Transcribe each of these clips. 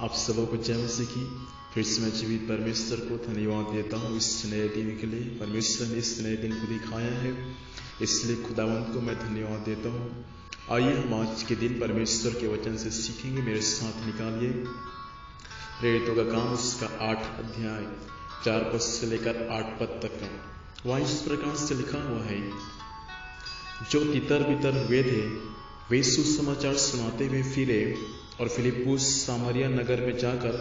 आप सबों को जय मसीह की। फिर से मैं जीवित परमेश्वर को धन्यवाद देता हूँ इस नए दिन के लिए। परमेश्वर ने इस नए दिन को दिखाया है, इसलिए खुदावंत को मैं धन्यवाद देता हूँ। आइए हम आज के दिन परमेश्वर के वचन से सीखेंगे। मेरे साथ निकालिए प्रेरितों का काम उसका 8 अध्याय 4 पद से लेकर 8 पद तक का। वहाँ इस प्रकार से लिखा हुआ है, जो तितर बितर हुए थे वे सुसमाचार सुनाते हुए फिरे और फिलिप्पुस सामरिया नगर में जाकर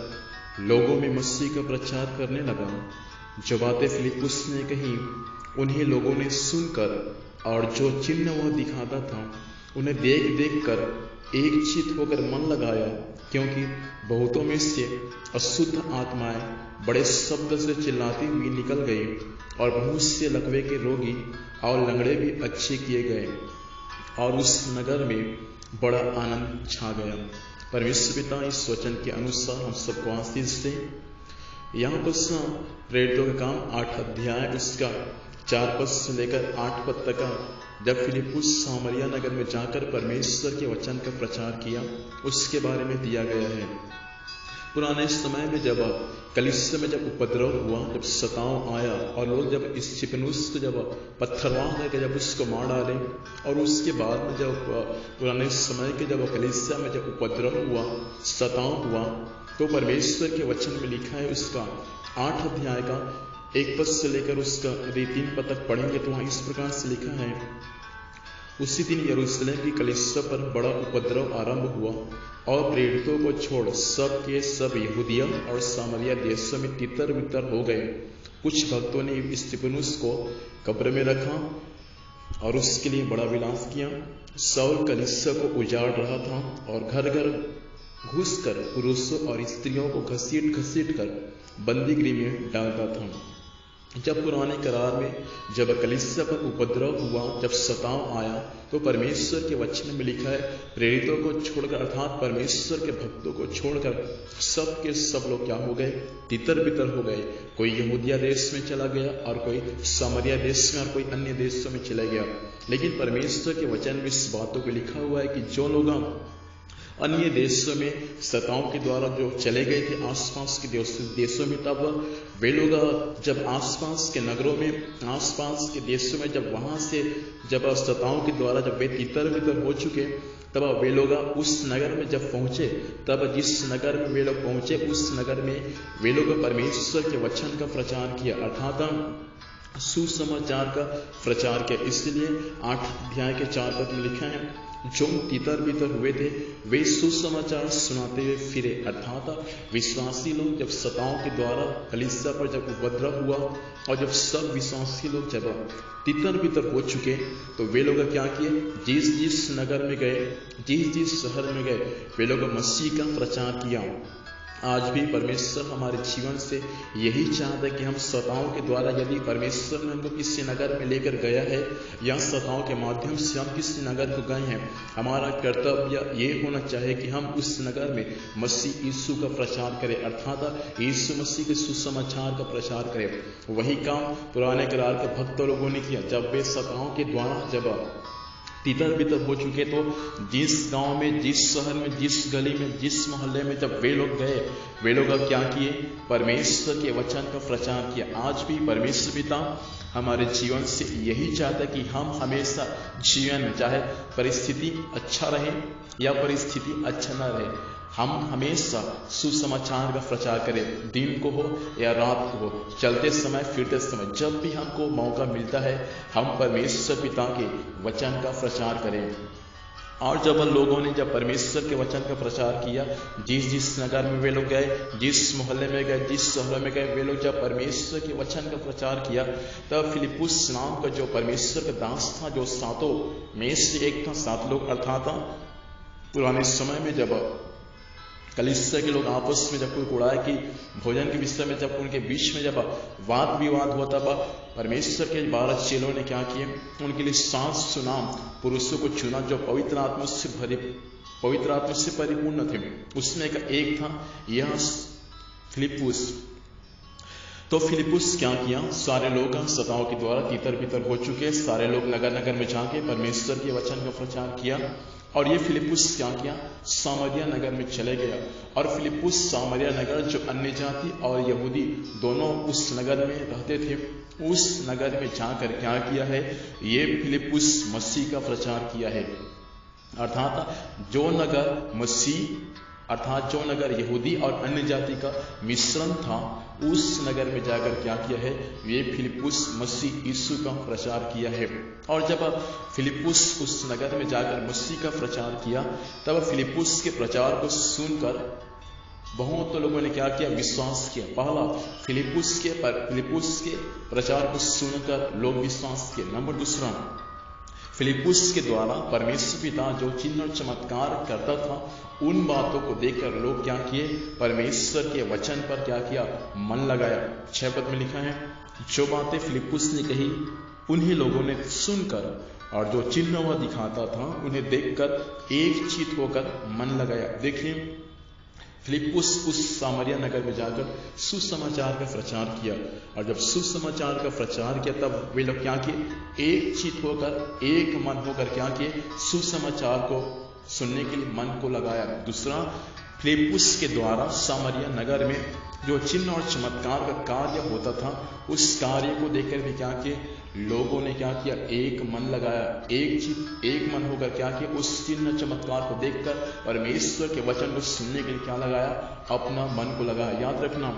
लोगों में मसीह का प्रचार करने लगा। जो बातें फिलिप्पुस ने कही उन्हें लोगों ने सुनकर और जो चिन्ह वह दिखाता था उन्हें देख देख कर एक चित होकर मन लगाया, क्योंकि बहुतों में से अशुद्ध आत्माएं बड़े शब्द से चिल्लाती हुई निकल गई और बहुत से लकवे के रोगी और लंगड़े भी अच्छे किए गए और उस नगर में बड़ा आनंद छा गया। परमेश्वर पिता इस वचन के अनुसार हम सबको आशीष दे। यहाँ पर प्रेरितों का काम 8 अध्याय उसका 4 पद से लेकर 8 पद तक का, जब फिलिप्पुस सामरिया नगर में जाकर परमेश्वर के वचन का प्रचार किया उसके बारे में दिया गया है। पुराने समय में जब कलीसिया में जब उपद्रव हुआ, जब सताव आया और लोग जब स्तिफनुस को जब पत्थरवाह करके जब उसको मार डाले, और उसके बाद में जब पुराने समय के जब कलीसिया में जब उपद्रव हुआ, सताव हुआ, तो परमेश्वर के वचन में लिखा है उसका 8 अध्याय का 1 पद से लेकर उसका 3 पद तक पढ़ेंगे तो वहाँ इस प्रकार से लिखा है, उसी दिन यरूशलेम की कलीसिया पर बड़ा उपद्रव आरंभ हुआ और प्रेरितों को छोड़ सब के सब यहूदिया और सामरिया देशों में तितर बितर हो गए। कुछ भक्तों ने स्तिफनुस को कब्र में रखा और उसके लिए बड़ा विलास किया। शाऊल कलीसिया को उजाड़ रहा था और घर घर घुसकर पुरुषों और स्त्रियों को घसीट घसीट कर बंदी गृह में डालता था। जब पुराने करार में जब कलीसिया पर उपद्रव हुआ, जब सताव आया, तो परमेश्वर के वचन में लिखा है, प्रेरितों को छोड़कर अर्थात परमेश्वर के भक्तों को छोड़कर सब के सब लोग क्या हो गए, तितर बितर हो गए। कोई यहूदिया देश में चला गया और कोई सामरिया देश में और कोई अन्य देशों में चला गया। लेकिन परमेश्वर के वचन में इस बातों को लिखा हुआ है कि जो लोग अन्य देशों में सताओं के द्वारा जो चले गए थे आसपास के देशों में, तब वे लोग जब आसपास के नगरों में, आसपास के देशों में जब वहां से जब सताओं के द्वारा जब वे तितर बितर हो चुके, तब वे लोग उस नगर में जब पहुंचे, तब जिस नगर में वे लोग पहुंचे उस नगर में वे लोग परमेश्वर के वचन का प्रचार किया, अर्थात सुसमाचार का प्रचार किया। इसलिए 8 अध्याय के 4 पद में लिखा है, जो तितर बितर हुए थे वे सुसमाचार सुनाते हुए फिरे, अर्थात विश्वासी लोग जब सताओं के द्वारा कलीसिया पर जब उपद्रव हुआ और जब सब विश्वासी लोग जब तितर बितर हो चुके, तो वे लोग क्या किए, जिस जिस नगर में गए, जिस जिस शहर में गए, वे लोग मसीह का प्रचार किया। आज भी परमेश्वर हमारे जीवन से यही चाहता है कि हम सताओं के द्वारा, यदि परमेश्वर ने हमको किसी नगर में लेकर गया है या सताओं के माध्यम से हम किसी नगर को गए हैं, हमारा कर्तव्य ये होना चाहिए कि हम उस नगर में मसीह यीशु का प्रचार करें, अर्थात यीशु मसीह के सुसमाचार का प्रचार करें। वही काम पुराने करार के भक्त लोगों ने किया। जब वे सताओं के द्वारा जब तितर बितर हो चुके, तो जिस गांव में, जिस शहर में, जिस गली में, जिस मोहल्ले में जब वे लोग गए, वे लोग अब क्या किए, परमेश्वर के वचन का प्रचार किया। आज भी परमेश्वर पिता हमारे जीवन से यही चाहता है कि हम हमेशा जीवन में, चाहे परिस्थिति अच्छा रहे या परिस्थिति अच्छा न रहे, हम हमेशा सुसमाचार का प्रचार करें। दिन को हो या रात को हो, चलते समय फिरते समय, जब भी हमको मौका मिलता है हम परमेश्वर पिता के वचन का प्रचार करें। और जब लोगों ने जब परमेश्वर के वचन का प्रचार किया, जिस जिस नगर में वे लोग गए, जिस मोहल्ले में गए, जिस शहर में गए, वे लोग जब परमेश्वर के वचन का प्रचार किया, तब फिलिप्पुस नाम का जो परमेश्वर का दास था, जो 7 में से एक था, 7 लोग, अर्थात पुराने समय में जब कलीसिया के लोग आपस में जब कोई कुड़ाए कि भोजन के विषय में जब उनके बीच में जब वाद विवाद हुआ, तब परमेश्वर के 12 चेलों ने क्या किए, उनके लिए 7 सुनाम पुरुषों को चुना जो पवित्र आत्मा से परिपूर्ण थे। उसमें एक था यह फिलिप्पुस। तो फिलिप्पुस क्या किया, सारे लोग सताओं के द्वारा तितर बितर हो चुके, सारे लोग नगर नगर में जाके परमेश्वर के वचन का प्रचार किया। और ये फिलिप्पुस क्या किया, सामरिया नगर में चले गया। और फिलिप्पुस सामरिया नगर, जो अन्य जाति और यहूदी दोनों उस नगर में रहते थे, उस नगर में जाकर क्या किया है, ये फिलिप्पुस मसीह का प्रचार किया है। अर्थात जो नगर यहूदी और अन्य जाति का मिश्रण था, उस नगर में जाकर क्या किया है, ये फिलिप्पुस मसीह यीशु का प्रचार किया है। और जब फिलिप्पुस उस नगर में जाकर मसीह का प्रचार किया, तब फिलिप्पुस के प्रचार को सुनकर बहुत लोगों ने क्या किया, विश्वास किया। पहला, फिलिप्पुस के प्रचार को सुनकर लोग विश्वास किए। नंबर दूसरा, फिलिप्पुस के द्वारा परमेश्वर पिता जो चिन्ह और चमत्कार करता था, उन बातों को देखकर लोग क्या किए, परमेश्वर के वचन पर क्या किया, मन लगाया। 6 पद में लिखा है, जो बातें फिलिप्पुस ने कही उन्हीं लोगों ने सुनकर और जो चिन्ह वह दिखाता था उन्हें देखकर एकचित होकर मन लगाया। देखिए, फिलिप्पुस उस सामरिया नगर में जाकर सुसमाचार का प्रचार किया, और जब सुसमाचार का प्रचार किया तब वे लोग क्या किए, एक चित होकर, एक मन होकर क्या किए, सुसमाचार को सुनने के लिए मन को लगाया। दूसरा, फिलिप्पुस के द्वारा सामरिया नगर में जो चिन्ह और चमत्कार का कार्य होता था, उस कार्य को देखकर भी क्या किए, लोगों ने क्या किया, एक मन लगाया, एक मन होकर क्या किया, उस चिन्ह चमत्कार को देखकर परमेश्वर के वचन को सुनने के लिए क्या लगाया, अपना मन को लगाया। याद रखना,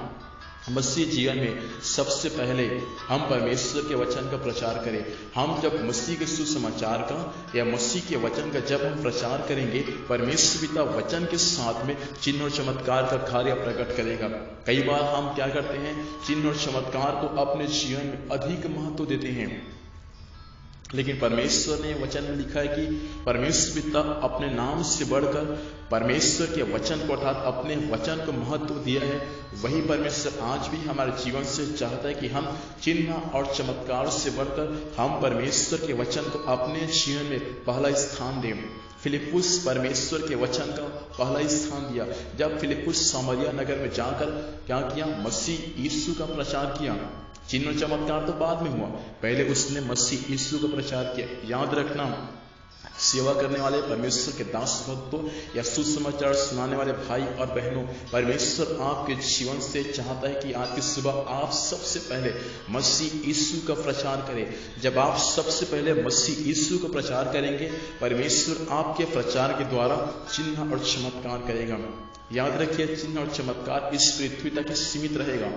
मसीह जीवन में सबसे पहले हम परमेश्वर के वचन का प्रचार करें। हम जब मसीह के सुसमाचार का या मसीह के वचन का जब हम प्रचार करेंगे, परमेश्वर पिता वचन के साथ में चिन्ह और चमत्कार का कार्य प्रकट करेगा। कई बार हम क्या करते हैं, चिन्ह और चमत्कार को अपने जीवन में अधिक महत्व देते हैं, लेकिन परमेश्वर ने वचन में लिखा है कि परमेश्वर पिता अपने नाम से बढ़कर परमेश्वर के वचन को, अर्थात अपने वचन को महत्व दिया है। वही परमेश्वर आज भी हमारे जीवन से चाहता है कि हम चिन्ह और चमत्कार से बढ़कर हम परमेश्वर के वचन को अपने जीवन में पहला स्थान दें। फिलिप्पुस परमेश्वर के वचन का पहला स्थान दिया। जब फिलिप्पुस सामरिया नगर में जाकर क्या किया, मसीह यीशु का प्रचार किया। चिन्ह चमत्कार तो बाद में हुआ, पहले उसने मसीह यीशु का प्रचार किया। याद रखना, सेवा करने वाले परमेश्वर के दास भक्तों या सुसमाचार सुनाने वाले भाई और बहनों, परमेश्वर आपके जीवन से चाहता है कि आज की सुबह आप सबसे पहले मसीह यीशु का प्रचार करें। जब आप सबसे पहले मसीह यीशु का प्रचार करेंगे, परमेश्वर आपके प्रचार के द्वारा चिन्ह और चमत्कार करेगा। याद रखिए, चिन्ह और चमत्कार इस पृथ्वी तक ही सीमित रहेगा,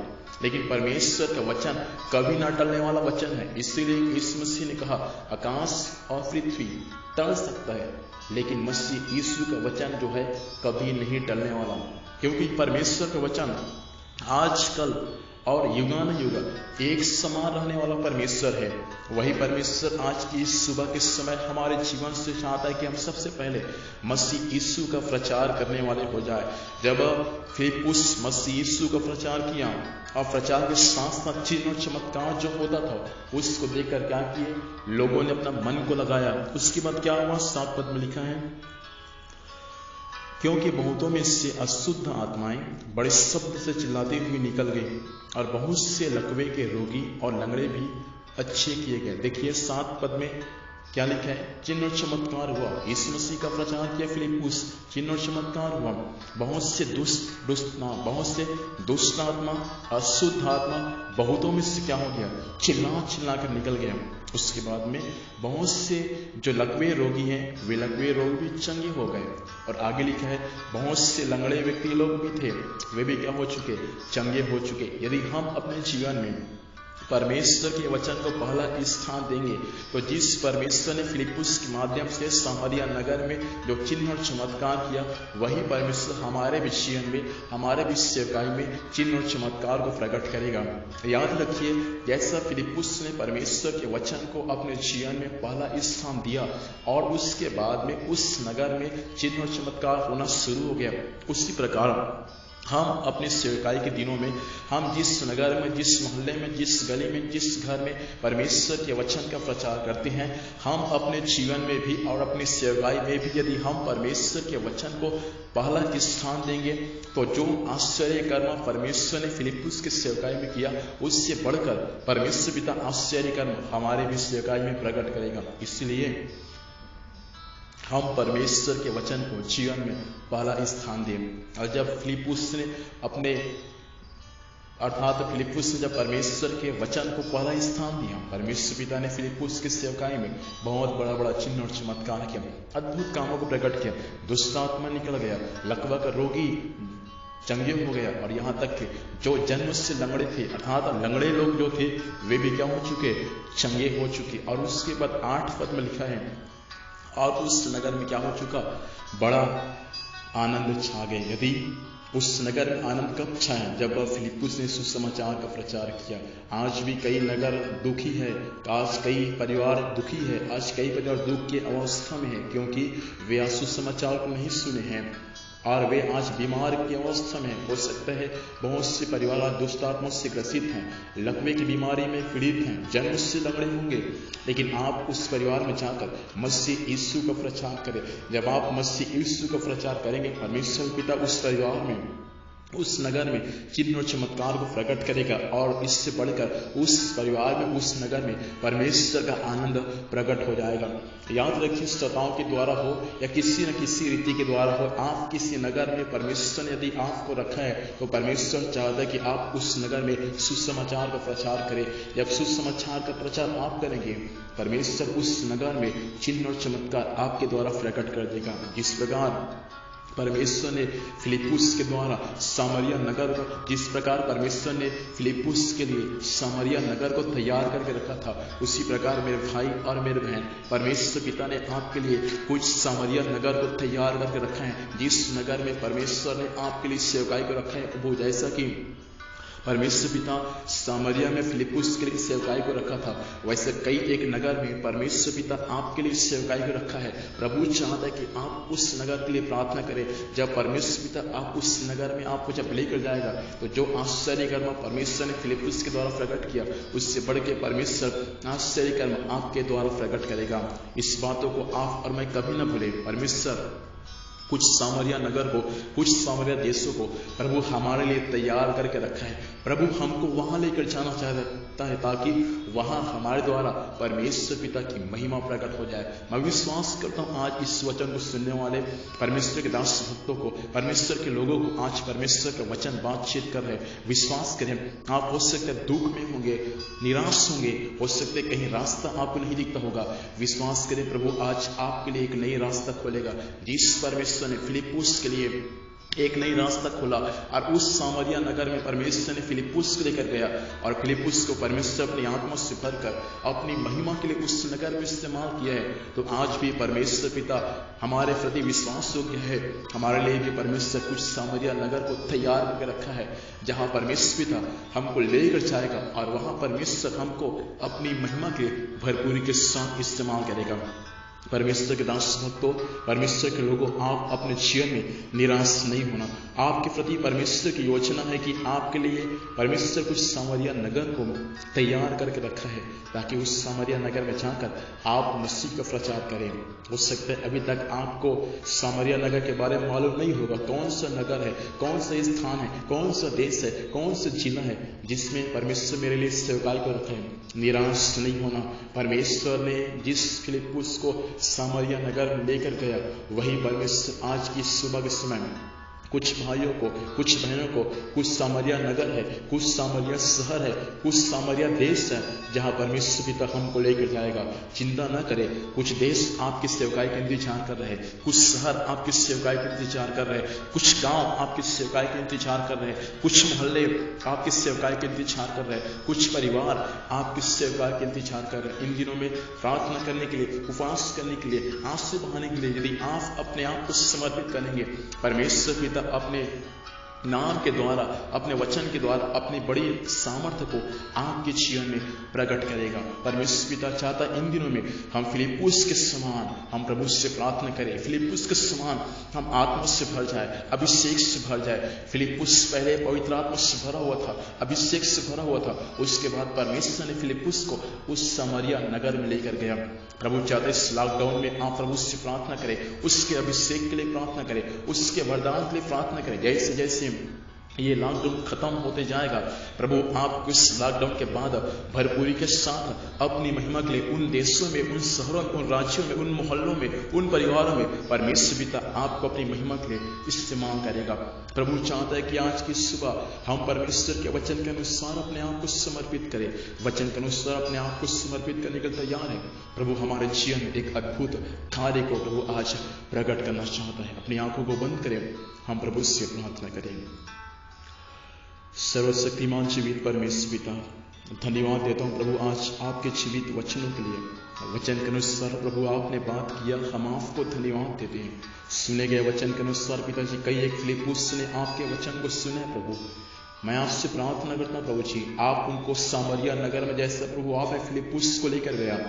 लेकिन परमेश्वर का वचन कभी ना टलने वाला वचन है। इसीलिए यीशु मसीह ने कहा, आकाश और पृथ्वी टल सकता है, लेकिन मसीह यीशु का वचन जो है कभी नहीं टलने वाला, क्योंकि परमेश्वर का वचन आजकल और युगानुयुग एक समान रहने वाला परमेश्वर है। वही परमेश्वर आज की इस सुबह के समय हमारे जीवन से चाहता है कि हम सबसे पहले मसीह यीशु का प्रचार करने वाले हो जाए। जब फिलिप्पुस मसीह यीशु का प्रचार किया और प्रचार के साथ साथ चिन्ह और चमत्कार जो होता था, उसको देखकर क्या किए, लोगों ने अपना मन को लगाया। उसके बाद क्या हुआ, 7 पद में लिखा है, क्योंकि बहुतों में से अशुद्ध आत्माएं बड़े शब्द से चिल्लाती हुई निकल गई और बहुत से लकवे के रोगी और लंगड़े भी अच्छे किए गए। देखिए 7 पद में क्या लिखा है, चिन्ह और चमत्कार हुआ। यीशु मसीह का प्रचार किया फिलिप्पुस, चिन्ह और चमत्कार हुआ। बहुत से दुष्ट आत्मा, अशुद्ध आत्मा बहुतों में से क्या हो गया, चिल्ला कर निकल गया। उसके बाद में बहुत से जो लकवे रोगी हैं, वे लकवे रोग भी चंगे हो गए। और आगे लिखा है, बहुत से लंगड़े व्यक्ति लोग भी थे, वे भी क्या हो चुके, चंगे हो चुके। यदि हम अपने जीवन में परमेश्वर के वचन को पहला स्थान देंगे, तो जिस परमेश्वर ने फिलिप्पुस के माध्यम से सामरिया नगर में जो चिन्ह और चमत्कार किया, वही परमेश्वर हमारे भी जीवन में, हमारे भी सेवकाई में चिन्ह और चमत्कार को प्रकट करेगा। याद रखिए, जैसा फिलिप्पुस ने परमेश्वर के वचन को अपने जीवन में पहला स्थान दिया और उसके बाद में उस नगर में चिन्ह और चमत्कार होना शुरू हो गया, उसी प्रकार हम अपने सेवकाई के दिनों में, हम जिस नगर में, जिस मोहल्ले में, जिस गली में, जिस घर में परमेश्वर के वचन का प्रचार करते हैं, हम अपने जीवन में भी और अपनी सेवकाई में भी यदि हम परमेश्वर के वचन को पहला स्थान देंगे, तो जो आश्चर्य कर्म परमेश्वर ने फिलिप्पुस के सेवकाई में किया, उससे बढ़कर परमेश्वर पिता आश्चर्य कर्म हमारे भी सेवकाई में प्रकट करेगा। इसलिए हम परमेश्वर के वचन को जीवन में पहला स्थान दें। और जब फिलिप्पुस ने जब परमेश्वर के वचन को पहला स्थान दिया, परमेश्वर पिता ने फिलिप्पुस की सेवकाई में बहुत बड़ा चिन्ह और चमत्कार किया, अद्भुत कामों को प्रकट किया। दुष्ट आत्मा निकल गया, लकवा का रोगी चंगे हो गया, और यहाँ तक कि जो जन्म से लंगड़े थे, अर्थात लंगड़े लोग जो थे, वे भी क्या हो चुके, चंगे हो चुके। और उसके बाद 8 पद में लिखा है, और उस नगर में क्या हो चुका, बड़ा आनंद छा गए। यदि उस नगर में आनंद कब छाया, जब फिलिप्पुस ने सुसमाचार का प्रचार किया। आज भी कई नगर दुखी है, आज कई परिवार दुखी है, आज कई परिवार दुख की अवस्था में है, क्योंकि वे आज सुसमाचार को नहीं सुने हैं और वे आज बीमार की अवस्था में। हो सकता है बहुत से परिवार आज दुष्ट आत्मा से ग्रसित हैं, लकवे की बीमारी में पीड़ित हैं, जन्म से लंगड़े होंगे, लेकिन आप उस परिवार में जाकर मसीह यीशु का प्रचार करें। जब आप मसीह यीशु का प्रचार करेंगे, परमेश्वर पिता उस परिवार में, उस नगर में चिन्ह और चमत्कार को प्रकट करेगा, और इससे बढ़कर उस परिवार में, उस नगर में परमेश्वर का आनंद प्रकट हो जाएगा। याद रखिए, श्रोताओं के द्वारा हो या किसी न किसी रीति के द्वारा हो, आप किसी नगर में परमेश्वर ने यदि आपको रखा है, तो परमेश्वर चाहता है कि आप उस नगर में सुसमाचार का प्रचार करें। जब सुसमाचार का प्रचार आप करेंगे, परमेश्वर उस नगर में चिन्ह और चमत्कार आपके द्वारा प्रकट कर देगा। जिस प्रकार परमेश्वर ने फिलिप्पुस के द्वारा सामरिया नगर को, जिस प्रकार परमेश्वर ने फिलिप्पुस के लिए सामरिया नगर को तैयार करके रखा था, उसी प्रकार मेरे भाई और मेरे बहन, परमेश्वर पिता ने आपके लिए कुछ सामरिया नगर को तैयार करके रखा है। जिस नगर में परमेश्वर ने आपके लिए सेवकाई को रखा है, वो जैसा कि परमेश्वर पिता सामरिया में फिलिप्पुस के लिए सेवकाई को रखा था, वैसे कई एक नगर में परमेश्वर पिता आपके लिए सेवकाई को रखा है। प्रभु चाहता है कि आप उस नगर के लिए प्रार्थना करें। जब परमेश्वर पिता आप उस नगर में आपको जब लेकर जाएगा, तो जो आश्चर्य कर्म परमेश्वर ने फिलिप्पुस के द्वारा प्रकट किया, उससे बढ़ के परमेश्वर आश्चर्य कर्म आपके द्वारा प्रकट करेगा। इस बातों को आप और मैं कभी न भूलें। परमेश्वर कुछ सामरिया नगर को, कुछ सामरिया देशों को प्रभु हमारे लिए तैयार करके रखा है। प्रभु हमको वहां लेकर जाना चाहता है, ताकि वहां हमारे द्वारा परमेश्वर पिता की महिमा प्रकट हो जाए। मैं विश्वास करता हूं आज इस वचन को सुनने वाले परमेश्वर के दास भक्तों को, परमेश्वर के लोगों को आज परमेश्वर का वचन बातचीत कर रहे। विश्वास करें, आप हो सकते दुख में होंगे, निराश होंगे, हो सकते कहीं रास्ता आपको नहीं दिखता होगा। विश्वास करें, प्रभु आज आपके लिए एक नई रास्ता खोलेगा। जिस परमेश्वर ने फिलिप्पुस के लिए एक नई रास्ता खोला, और उस सामरिया नगर में परमेश्वर ने फिलिप्पुस को लेकर गया, और फिलिप्पुस को परमेश्वर अपनी आत्मा से भरकर अपनी महिमा के लिए उस नगर में इस्तेमाल किया है। तो आज भी परमेश्वर पिता हमारे प्रति विश्वास योग्य है। हमारे लिए भी परमेश्वर कुछ सामरिया नगर को तैयार करके रखा है, जहां परमेश्वर पिता हमको लेकर जाएगा, और वहां परमेश्वर हमको अपनी महिमा के भरपूरी के साथ इस्तेमाल करेगा। परमेश्वर के दास भक्तों, परमेश्वर के लोगों, आप अपने जीवन में निराश नहीं होना। आपके प्रति परमेश्वर की योजना है कि आपके लिए परमेश्वर कुछ सामरिया नगर को तैयार करके रखा है, ताकि उस सामरिया नगर में जाकर आप मसीह का प्रचार करें। हो सकता है अभी तक आपको सामरिया नगर के बारे में मालूम नहीं होगा, कौन सा नगर है, कौन सा स्थान है, कौन सा देश है, कौन सा जिला है जिसमें परमेश्वर मेरे लिए सेवकाई को रखा है। निराश नहीं होना। परमेश्वर ने जिस फिलिप्पुस को सामरिया नगर में लेकर गया, वही परमेश्वर आज की सुबह के समय कुछ भाइयों को, कुछ बहनों को, कुछ सामरिया नगर है, कुछ सामरिया शहर है, कुछ सामरिया देश है, जहां परमेश्वर पिता हमको लेकर जाएगा। चिंता न करें, कुछ देश आपकी सेवकाई का इंतजार कर रहे हैं, कुछ शहर आपकी सेवकाई का इंतजार कर रहे हैं, कुछ गांव आपकी सेवकाई का इंतजार कर रहे हैं, कुछ मोहल्ले आपकी सेवकाई का इंतजार कर रहे हैं, कुछ परिवार आपकी सेवकाई का इंतजार कर रहे हैं। इन दिनों में प्रार्थना करने के लिए, उपवास करने के लिए, आंसू बहाने के लिए यदि आप अपने आप को समर्पित करेंगे, परमेश्वर पिता अपने नाम के द्वारा, अपने वचन के द्वारा अपनी बड़ी सामर्थ्य को आपके जीवन में प्रकट करेगा। परमेश्वर पिता चाहता इन दिनों में हम फिलिप्पुस के समान हम प्रभु से प्रार्थना करें, फिलिप्पुस के समान हम आत्मा से भर जाए, अभिषेक से भर जाए। फिलिप्पुस पहले पवित्र आत्मा से भरा हुआ था, अभिषेक से भरा हुआ था। उसके बाद परमेश्वर ने फिलिप्पुस को उस सामरिया नगर में लेकर गया। प्रभु चाहते इस लॉकडाउन में आप प्रभु से प्रार्थना करें, उसके अभिषेक के लिए प्रार्थना करें, उसके वरदान के लिए प्रार्थना करें। जैसे जैसे ये लॉकडाउन खत्म होते जाएगा। प्रभु आपको इस लॉकडाउन के बाद भरपूरी के साथ अपनी महिमा के लिए उन देशों में, उन शहरों में, उन राज्यों में, उन मोहल्लों में, उन परिवारों में परमेश्वर पिता आपको अपनी महिमा के लिए इस्तेमाल करेगा। प्रभु चाहता है कि आज की सुबह हम परमेश्वर के वचन के अनुसार अपने आप को समर्पित करें, वचन के अनुसार अपने आप को समर्पित करने के लिए तैयार है। प्रभु हमारे जीवन में एक अद्भुत कार्य को प्रभु आज प्रकट करना चाहता है। अपनी आंखों को बंद करें, हम प्रभु से प्रार्थना करेंगे। सर्वशक्तिमान जीवित परमेश्वर पिता, धन्यवाद देता हूँ प्रभु आज आपके जीवित वचनों के लिए। वचन के अनुसार प्रभु आपने बात किया, हम आपको धन्यवाद देते हैं। सुने गए वचन के अनुसार पिताजी, कई एक फिलिप्पुस ने आपके वचन को सुने प्रभु। मैं आपसे प्रार्थना करता हूँ प्रभु जी, आप उनको सामरिया नगर में जैसे प्रभु आपने फिलिप्पुस को लेकर गया,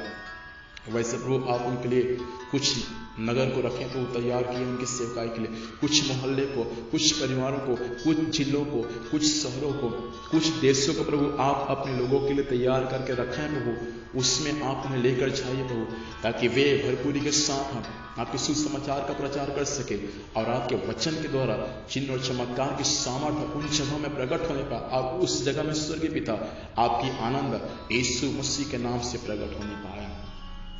वैसे प्रभु आप उनके लिए कुछ नगर को रखें तो तैयार किए उनकी सेवकाई के लिए, कुछ मोहल्ले को, कुछ परिवारों को, कुछ जिलों को, कुछ शहरों को, कुछ देशों को प्रभु आप अपने लोगों के लिए तैयार करके रखें प्रभु। उसमें आप उन्हें लेकर जाइए प्रभु, ताकि वे भरपूरी के साथ आपके सुसमाचार का प्रचार कर सके और आपके वचन के द्वारा चिन्ह और चमत्कार की सामर्थ्य उन जगहों में प्रकट होने का और उस जगह में स्वर्गीय पिता आपकी आनंद यीशु मसीह के नाम से प्रकट होने पाए।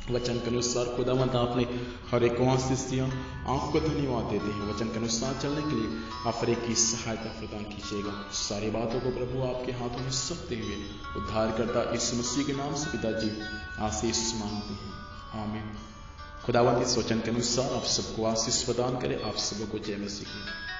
वचन के अनुसार खुदावंत आपने हर एक को आशीष दिया, आपको धन्यवाद देते हैं। वचन के अनुसार चलने के लिए आप हर एक की सहायता प्रदान कीजिएगा। सारी बातों को प्रभु आपके हाथों में सौंपते हुए उद्धारकर्ता यीशु मसीह के नाम से पिताजी आशीष मांगते हैं, आमीन। खुदावंत इस वचन के अनुसार आप सबको आशीष प्रदान करे। आप सबको जय मसीह की।